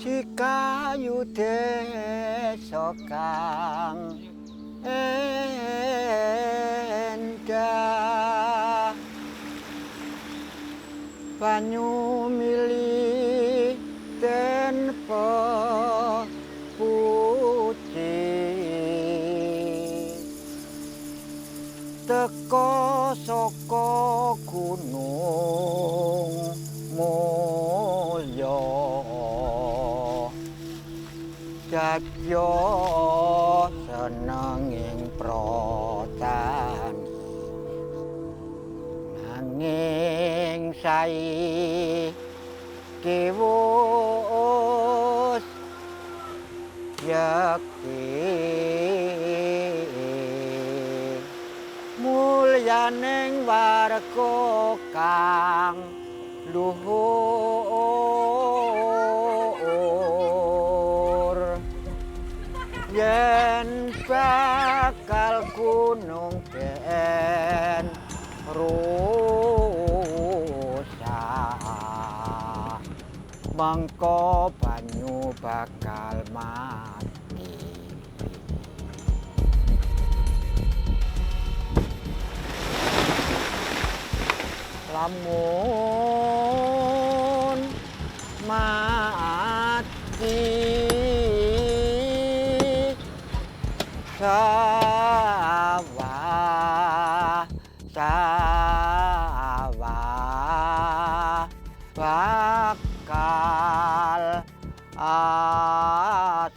Sikayu desa kang endah banyu mili tenpo putih teko saka gunung mulya Jatyo senenging protan nanging saiki wus yakti mulyaning warga kang luhur yen bakal gunung den rusak mengko banyu bakal mati lamun mati sawah bakal asat.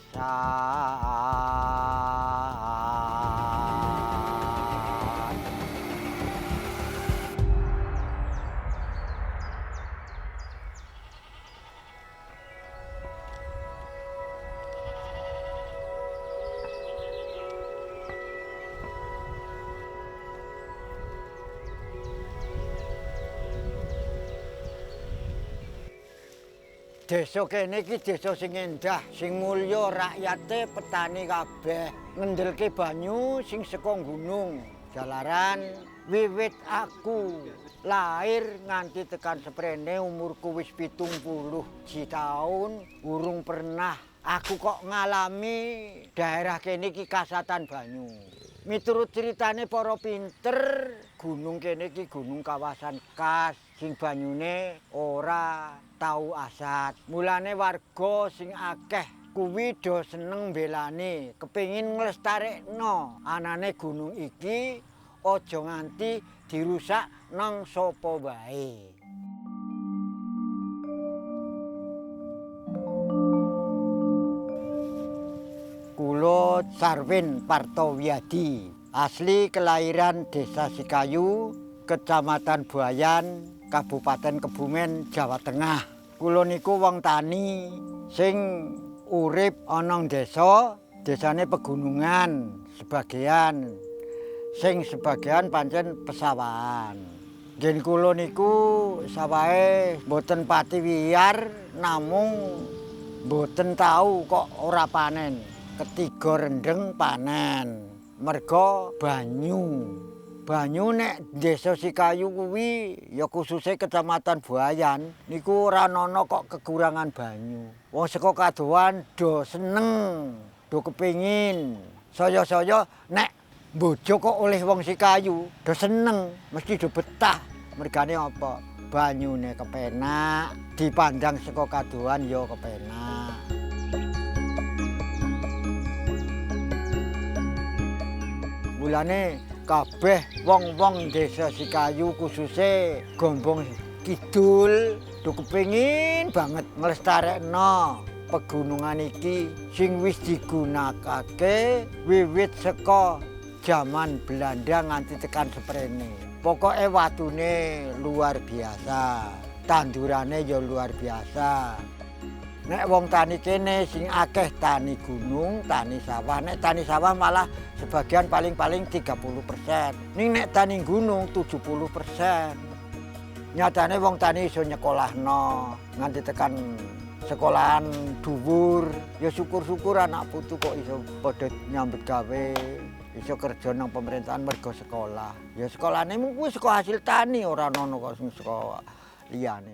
Desa kene iki desa sing endah, sing mulya, rakyate petani kabeh, ngendelke banyu sing saka gunung. Jalaran wiwit aku lahir nganti tekan seprene umurku wis 70 taun, urung pernah aku kok ngalami daerah kene iki kasatan banyu. Miturut ceritane para pinter, gunung kene iki gunung kawasan kas sing banyune ora tau asat. Mulane warga sing akeh kuwi do seneng mbelani, kepengin nglestarekno anane gunung iki aja nganti dirusak nang sapa wae. Kula Sarwin Partowiyadi, asli kelahiran Desa Sikayu, Kecamatan Buayan, Kabupaten Kebumen, Jawa Tengah. Kula niku wong tani sing urip ana desa, desane pegunungan sebagian. Sing sebagian pancen pesawahan. Nggih kula niku sawahe mboten pati wiyar namung mboten tahu kok ora panen. Ketiga rendeng panen. Merga banyu. Banyu nek Desa Sikayu kuwi ya khususe Kecamatan Buayan niku ora ana kok kekurangan banyu. Wong saka kadohan do seneng, do kepengin. Saya-saya nek bojo kok oleh wong Sikayu do seneng, mesti do betah. Mergane apa? Banyune kepenak, dipandang saka kadohan ya kepenak. Mulane kabeh wong-wong Desa Sikayu khususe Gombong Kidul do kepengin banget nglestarekno pegunungan iki sing wis digunakake wiwit saka jaman Belanda nganti tekan seprene. Pokoke watune luar biasa, tandurane ya luar biasa. Nek wong tani kene sing akeh tani gunung, tani sawah. Nek tani sawah malah sebagian paling-paling 30%. Ning nek tani gunung 70%. Nyatane wong tani iso nyekolahno nganti tekan sekolahan dhuwur. Ya syukur-syukur anak putu kok iso padha nyambut gawe, iso kerja nang pemerintahan mergo sekolah. Ya sekolahane mung kuwi saka hasil tani ora ono kok sing saka liyane.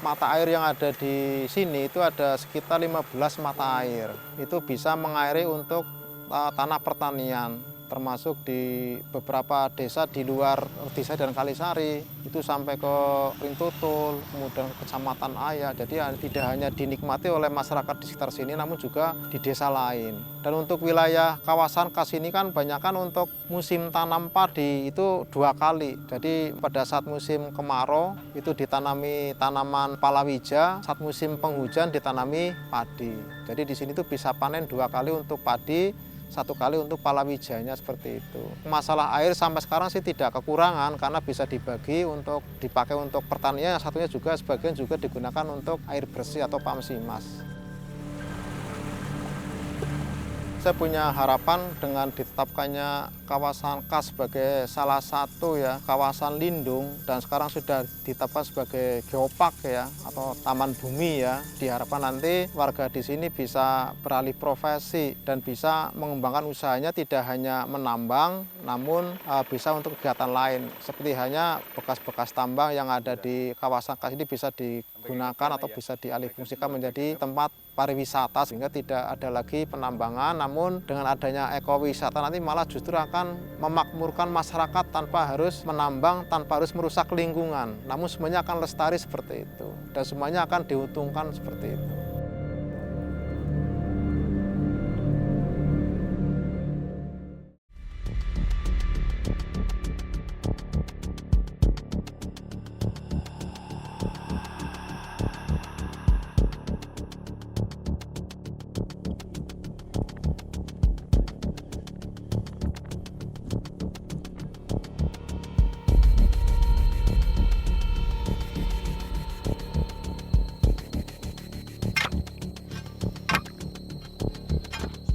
Mata air yang ada di sini itu ada sekitar 15 mata air. Itu bisa mengairi untuk tanah pertanian, termasuk di beberapa desa di luar desa dan Kalisari, itu sampai ke Ringtutul, kemudian ke Kecamatan Aya. Jadi tidak hanya dinikmati oleh masyarakat di sekitar sini, namun juga di desa lain. Dan untuk wilayah kawasan Kas ini kan banyak kan untuk musim tanam padi itu 2 kali. Jadi pada saat musim kemarau itu ditanami tanaman palawija, saat musim penghujan ditanami padi. Jadi di sini tuh bisa panen 2 kali untuk padi, 1 kali untuk palawijanya, seperti itu. Masalah air sampai sekarang sih tidak kekurangan karena bisa dibagi untuk dipakai untuk pertanian, yang satunya juga sebagian juga digunakan untuk air bersih atau pamsimas. Saya punya harapan dengan ditetapkannya kawasan Kas sebagai salah satu kawasan lindung dan sekarang sudah ditetapkan sebagai geopark atau taman bumi Diharapkan nanti warga di sini bisa beralih profesi dan bisa mengembangkan usahanya tidak hanya menambang namun bisa untuk kegiatan lain. Seperti hanya bekas-bekas tambang yang ada di kawasan Kas ini bisa digunakan atau bisa dialihfungsikan menjadi tempat pariwisata sehingga tidak ada lagi penambangan, namun dengan adanya ekowisata nanti malah justru akan memakmurkan masyarakat tanpa harus menambang, tanpa harus merusak lingkungan. Namun semuanya akan lestari seperti itu dan semuanya akan diuntungkan seperti itu.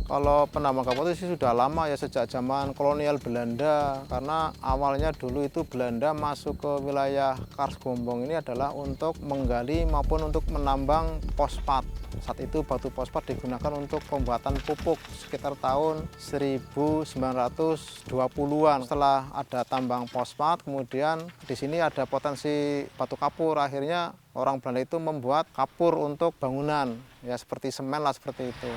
Kalau penambang kapur itu sih sudah lama sejak zaman kolonial Belanda, karena awalnya dulu itu Belanda masuk ke wilayah Kars Gombong ini adalah untuk menggali maupun untuk menambang fosfat. Saat itu batu fosfat digunakan untuk pembuatan pupuk sekitar tahun 1920-an. Setelah ada tambang fosfat, kemudian di sini ada potensi batu kapur. Akhirnya orang Belanda itu membuat kapur untuk bangunan, seperti semen lah, seperti itu.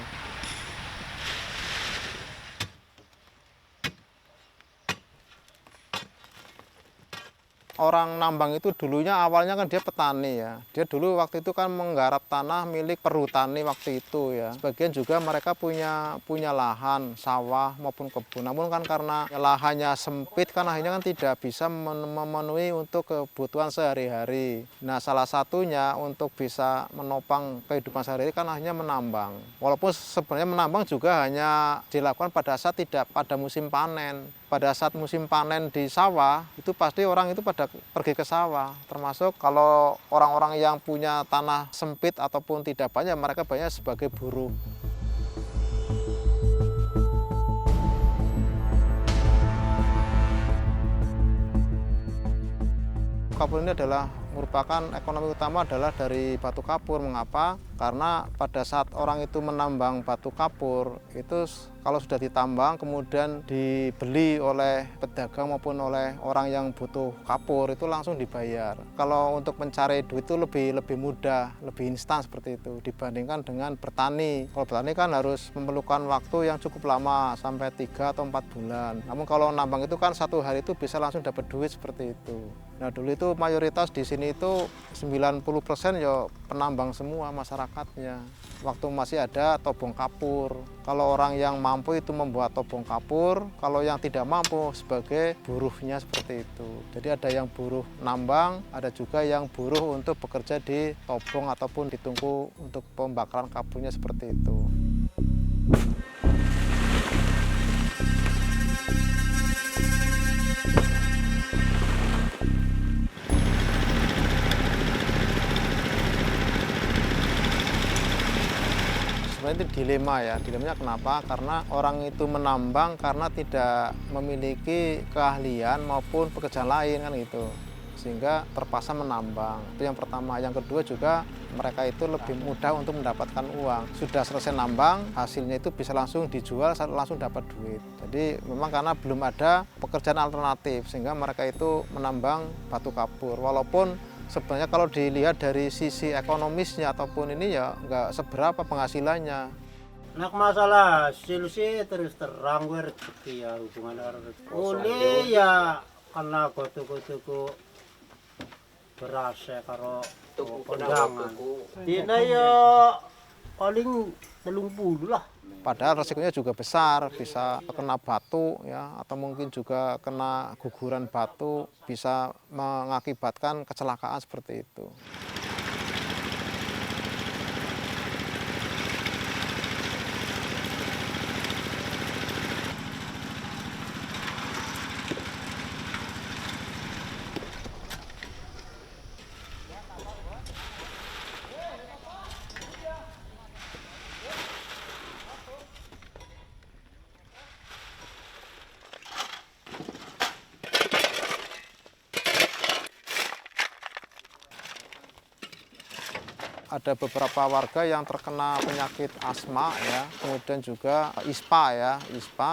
Orang nambang itu dulunya awalnya kan dia petani Dia dulu waktu itu kan menggarap tanah milik perhutani waktu itu Sebagian juga mereka punya lahan, sawah maupun kebun. Namun kan karena lahannya sempit kan akhirnya kan tidak bisa memenuhi untuk kebutuhan sehari-hari. Nah, salah satunya untuk bisa menopang kehidupan sehari-hari kan akhirnya menambang. Walaupun sebenarnya menambang juga hanya dilakukan pada saat tidak pada musim panen. Pada saat musim panen di sawah, itu pasti orang itu pada pergi ke sawah. Termasuk kalau orang-orang yang punya tanah sempit ataupun tidak banyak, mereka banyak sebagai buruh. Kapur ini adalah merupakan ekonomi utama adalah dari batu kapur. Mengapa? Karena pada saat orang itu menambang batu kapur, itu kalau sudah ditambang kemudian dibeli oleh pedagang maupun oleh orang yang butuh kapur itu langsung dibayar. Kalau untuk mencari duit itu lebih mudah, lebih instan seperti itu dibandingkan dengan bertani. Kalau bertani kan harus memerlukan waktu yang cukup lama sampai 3 atau 4 bulan. Namun kalau nambang itu kan 1 hari itu bisa langsung dapat duit seperti itu. Nah, dulu itu mayoritas di sini itu 90% penambang semua masyarakatnya. Waktu masih ada tobong kapur. Kalau orang yang mampu itu membuat tobong kapur, kalau yang tidak mampu sebagai buruhnya seperti itu. Jadi ada yang buruh nambang, ada juga yang buruh untuk bekerja di tobong ataupun di tungku untuk pembakaran kapurnya seperti itu. Sebenarnya itu dilemanya kenapa? Karena orang itu menambang karena tidak memiliki keahlian maupun pekerjaan lain kan gitu, sehingga terpaksa menambang. Itu yang pertama. Yang kedua juga mereka itu lebih mudah untuk mendapatkan uang. Sudah selesai nambang, hasilnya itu bisa langsung dijual, langsung dapat duit. Jadi memang karena belum ada pekerjaan alternatif sehingga mereka itu menambang batu kapur. Walaupun Sebenarnya kalau dilihat dari sisi ekonomisnya ataupun ini ya nggak seberapa penghasilannya. Nak masalah hasil sih terus terang gue rezeki ya hubungan karo rezeki. Oleh ya karena tuku beras ya karo kondangan. Dina ya paling 30 lah. Padahal resikonya juga besar, bisa kena batu ya, atau mungkin juga kena guguran batu, bisa mengakibatkan kecelakaan seperti itu. Ada beberapa warga yang terkena penyakit asma ya, kemudian juga ISPA,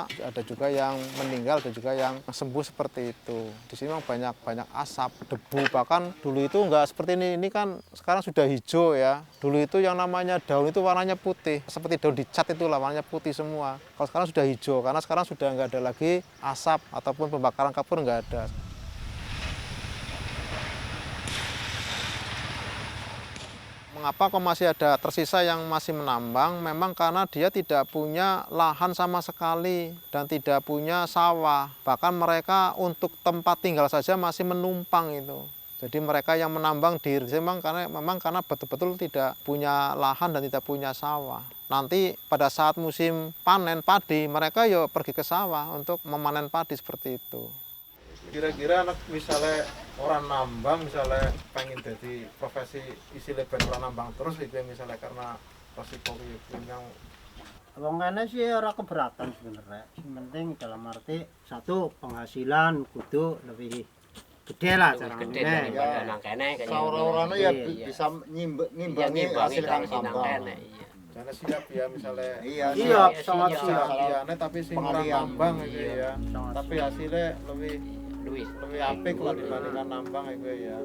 ada juga yang meninggal, ada juga yang sembuh seperti itu. Di sini memang banyak asap, debu, bahkan dulu itu enggak seperti ini kan sekarang sudah hijau ya. Dulu itu yang namanya daun itu warnanya putih, seperti daun dicat itulah warnanya putih semua. Kalau sekarang sudah hijau, karena sekarang sudah enggak ada lagi asap ataupun pembakaran kapur enggak ada. Mengapa kok masih ada tersisa yang masih menambang? Memang karena dia tidak punya lahan sama sekali dan tidak punya sawah. Bahkan mereka untuk tempat tinggal saja masih menumpang itu. Jadi mereka yang menambang diri memang karena betul-betul tidak punya lahan dan tidak punya sawah. Nanti pada saat musim panen padi, mereka ya pergi ke sawah untuk memanen padi seperti itu. Kira-kira anak misalnya orang nambang misalnya pengen jadi profesi isi leben orang nambang terus itu misalnya karena resiko yang Wong kene sih ora keberatan sebenarnya. Yang penting dalam arti satu penghasilan kudu lebih gede lah gede daripada nang kene kayaknya. Saura-urane ya bisa ngimbangi hasil kang tambang. karena siap ya misalnya Siap, sangat siap. tapi sing ora nambang itu ya. Tapi hasilnya lebih apik lah dibandingkan nambang itu ya.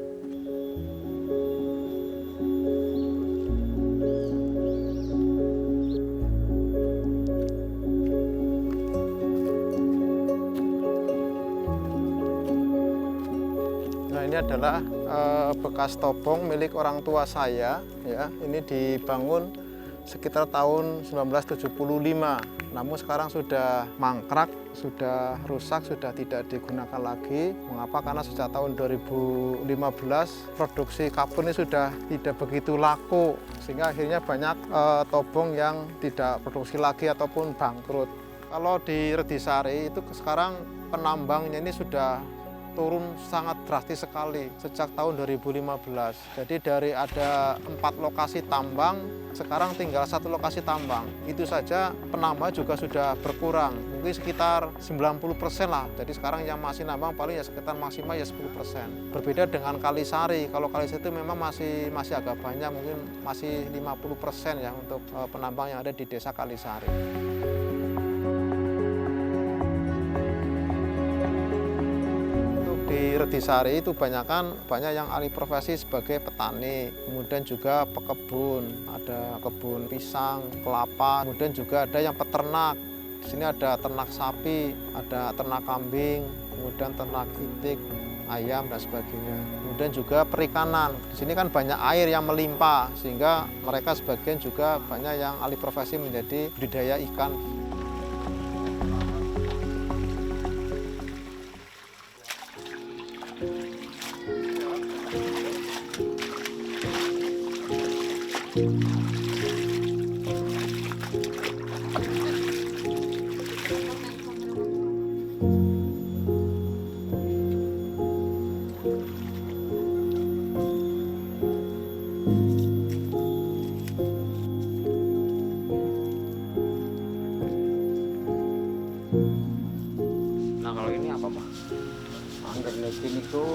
Nah, ini adalah bekas topong milik orang tua saya ya. Ini dibangun sekitar tahun 1975. Namun sekarang sudah mangkrak, sudah rusak, sudah tidak digunakan lagi. Mengapa? Karena sejak tahun 2015 produksi kapur ini sudah tidak begitu laku, sehingga akhirnya banyak topong yang tidak produksi lagi ataupun bangkrut. Kalau di Redisari itu sekarang penambangnya ini sudah turun sangat drastis sekali sejak tahun 2015. Jadi dari ada 4 lokasi tambang, sekarang tinggal 1 lokasi tambang. Itu saja penambang juga sudah berkurang, mungkin sekitar 90% lah. Jadi sekarang yang masih nambang paling ya sekitar maksimal ya 10%. Berbeda dengan Kalisari. Kalau Kalisari itu memang masih agak banyak, mungkin masih 50% ya untuk penambang yang ada di desa Kalisari. Di Redisari itu banyak yang alih profesi sebagai petani, kemudian juga pekebun, ada kebun pisang, kelapa, kemudian juga ada yang peternak. Di sini ada ternak sapi, ada ternak kambing, kemudian ternak itik, ayam dan sebagainya. Kemudian juga perikanan. Di sini kan banyak air yang melimpah, sehingga mereka sebagian juga banyak yang alih profesi menjadi budidaya ikan. Nah kalau ini apa Pak? Angger niki niku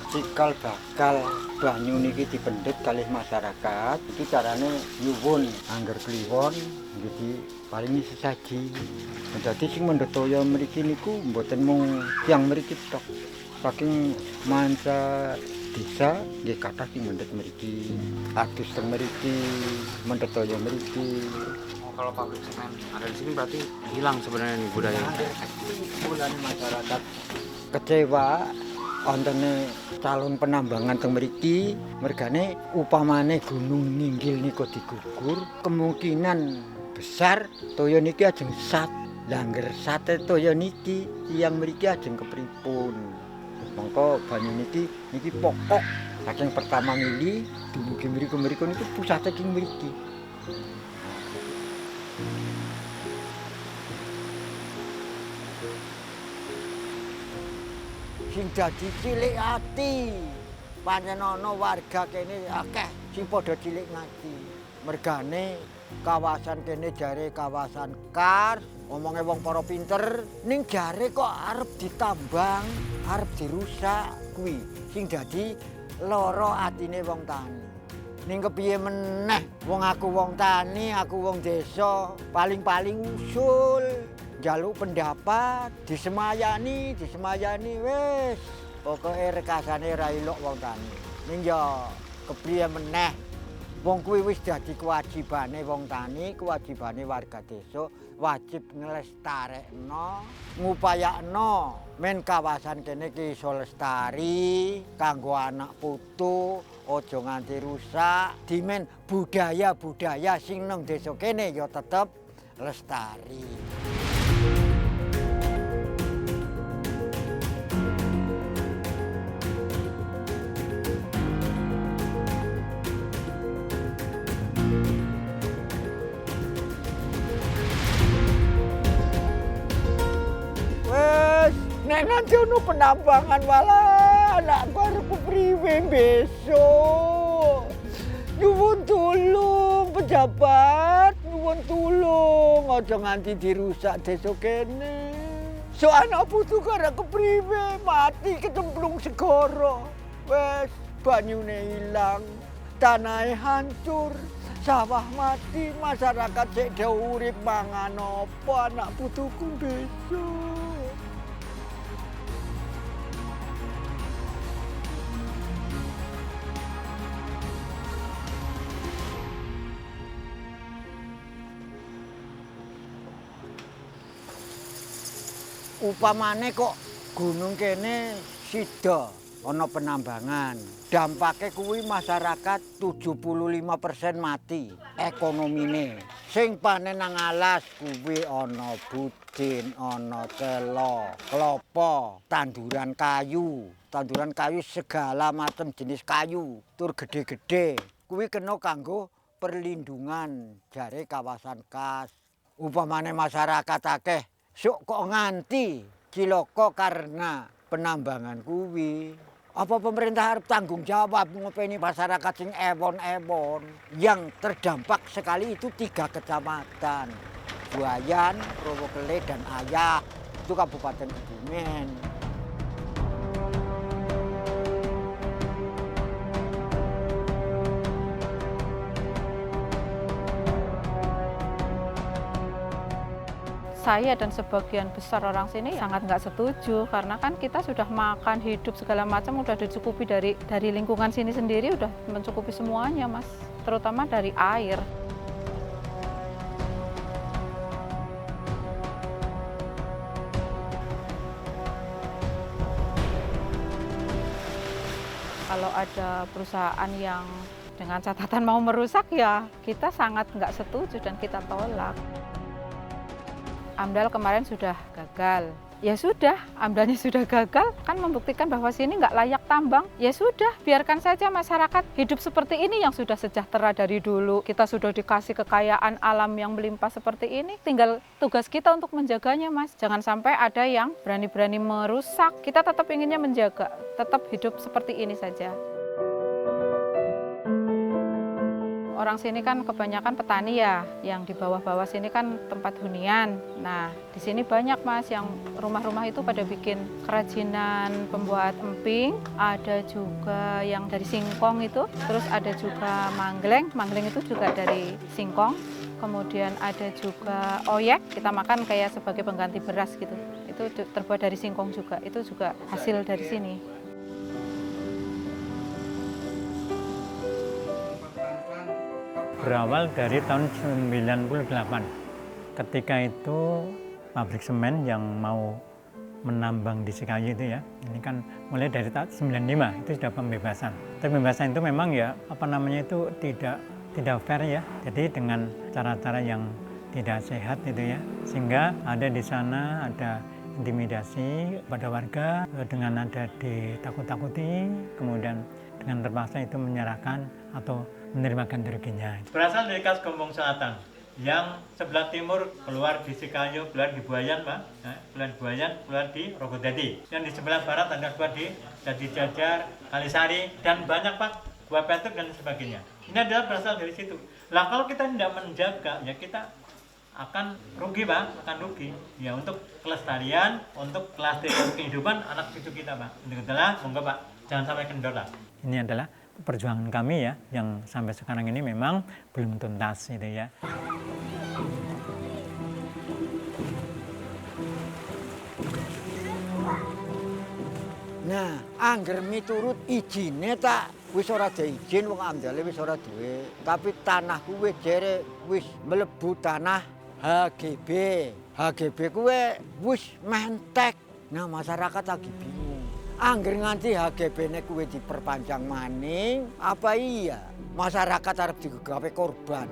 cikal bakal banyu niki dipendhet kalih masyarakat. Iki carane nyuwun angger kliwon jadi paling sesaji. Dadi sing mendhet toya mriki niku mboten mung tiyang mriki tok. Saking manca desa nggih kathah sing mendhet mriki. Adus teng mriki, mendhet toya mriki. Oh, kalau pabrik semen ada di sini berarti hilang sebenarnya nih budaya. Mulane masyarakat kecewa ontene calon penambangan teng mriki, mergane upamane gunung Ninggil nika digugur, kemungkinan besar toya niki ajeng sat. Lah ngger sate toya niki tiyang mriki ajeng kepripun. Mongko banyu niki pokok saking pertama mili dumugi mriku niku pusate king mriki. Sing dadi cilik ati pancen ana warga kene akeh sing padha cilik ati. Mergane kawasan kene jare kawasan kars, omonge wong para pinter, ning jare kok arep ditambang, arep dirusak kuwi sing dadi lara atine wong tani. Ning kepiye meneh wong aku wong tani, aku wong desa, paling-paling usul njaluk pendapat, disemayani wis. Pokoke rekasane ra elok wong tani. Ning ya kepiye meneh wong kuwi wis dadi kewajibane wong tani, kewajibane warga desa, wajib nglestarekno, ngupayakno men kawasan kene iki iso lestari kanggo anak putu, aja nganti rusak. Dimen budaya-budaya sing nang desa kene ya tetep lestari. Nek nanti ono penambangan wala anakku arep kepriwe besok. Nyuwun tulung pejabat, nyuwun tulung aja nganti dirusak desa kene. So anak putu arep kepriwe mati kecemplung segara. Wes banyune ilang, tanahe hancur, sawah mati, masyarakat sik do urip mangan apa anak putuku besok. Upamane kok gunung kene sida ana penambangan. Dampake kuwi masyarakat 75% mati ekonomine. Sing panen nang alas kuwi ana budin, ana telo, klapa, tanduran kayu segala macam jenis kayu, tur gede-gede. Kuwi kena kanggo perlindungan jare kawasan khas. Upamane masyarakat akeh sok kok nganti cilaka karena penambangan kuwi. Apa pemerintah harus tanggung jawab ngopeni masyarakat sing ewon-ewon yang terdampak sekali itu 3 kecamatan. Buayan, Rowokele dan Ayah. Itu Kabupaten Kebumen. Saya dan sebagian besar orang sini sangat nggak setuju karena kan kita sudah makan, hidup segala macam udah dicukupi dari lingkungan sini sendiri, udah mencukupi semuanya, Mas, terutama dari air. Kalau ada perusahaan yang dengan catatan mau merusak ya kita sangat nggak setuju dan kita tolak. AMDAL kemarin sudah gagal. Ya sudah, AMDALnya sudah gagal, kan membuktikan bahwa sini nggak layak tambang. Ya sudah, biarkan saja masyarakat hidup seperti ini yang sudah sejahtera dari dulu. Kita sudah dikasih kekayaan alam yang melimpah seperti ini. Tinggal tugas kita untuk menjaganya, Mas. Jangan sampai ada yang berani-berani merusak. Kita tetap inginnya menjaga, tetap hidup seperti ini saja. Orang sini kan kebanyakan petani ya, yang di bawah-bawah sini kan tempat hunian. Nah, di sini banyak, Mas, yang rumah-rumah itu pada bikin kerajinan pembuat emping, ada juga yang dari singkong itu, terus ada juga manggleng itu juga dari singkong. Kemudian ada juga oyek, kita makan kayak sebagai pengganti beras gitu. Itu terbuat dari singkong juga, itu juga hasil dari sini. berawal dari tahun 98. Ketika itu pabrik semen yang mau menambang di Sikayu itu ya, ini kan mulai dari tahun 95 itu sudah pembebasan. Tapi pembebasan itu memang ya itu tidak fair ya. Jadi dengan cara-cara yang tidak sehat itu ya, sehingga ada di sana ada intimidasi pada warga dengan ada ditakut-takuti, kemudian dengan terpaksa itu menyerahkan atau menerima ganti ruginya. Berasal dari Kas Gombong Selatan, yang sebelah timur keluar di Sikayu, keluar di Buayan, Pak. Keluar di Buayan, keluar di Rogodadi. Yang di sebelah barat ada keluar di Dadi Jajar, Kalisari, dan banyak Pak, Gua Petuk dan sebagainya. Ini adalah berasal dari situ. Lah kalau kita tidak menjaga, ya kita akan rugi Pak, akan rugi. Ya untuk kelestarian, untuk kelestarian kehidupan anak cucu kita Pak. Untuk itulah, monggo Pak, jangan sampai kendor lah. Ini adalah perjuangan kami ya, yang sampai sekarang ini memang belum tuntas itu ya. Nah, angger miturut izine tak wis ora ada izin wong amdale wis ora duwe. Tapi tanah kuwe jere wis mlebu tanah HGB. HGB kuwe wis mentek. Nah, masyarakat lagi bingung. Angger nganti HGB-ne kuwe diperpanjang maning, apa iya masyarakat arep digawe korban?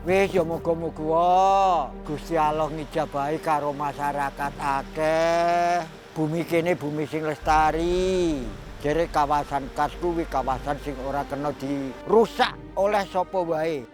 Wis ya muga-muga Gusti Allah ngijabahi karo masyarakat akeh. Bumi kene bumi sing lestari. Jere kawasan Kas kuwi kawasan sing ora kena dirusak oleh sapa wae.